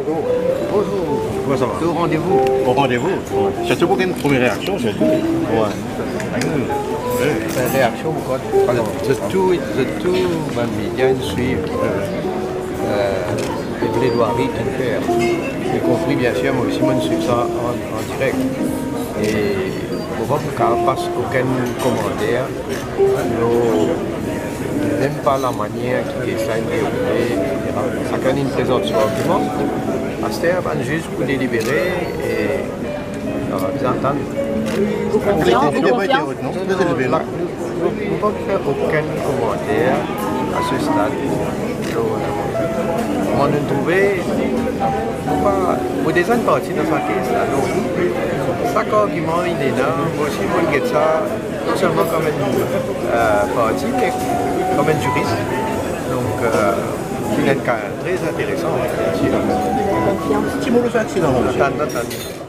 Oh, bonjour. Comment ça va? Au rendez-vous. Au rendez-vous. Surtout pour une première réaction, surtout. Ouais. La réaction, quoi? The two médias suivent les plaidoiries qu'il fait. Y compris, bien sûr, moi aussi, moi, je suis ça en direct. Et on va pas passer aucun commentaire. Même pas la manière qu'il essaie de dérouler. Chacun une présente son argument. Pasteur, juste pour délibérer et vous entendre. Vous ne pouvez pas faire aucun commentaire à ce stade. On a trouvé, pour des gens partis dans sa caisse là, donc chaque argument il est là, aussi on get ça, non seulement comme un parti, mais comme un juriste. Donc il est très intéressant. Petit mot de fait accident. Attends.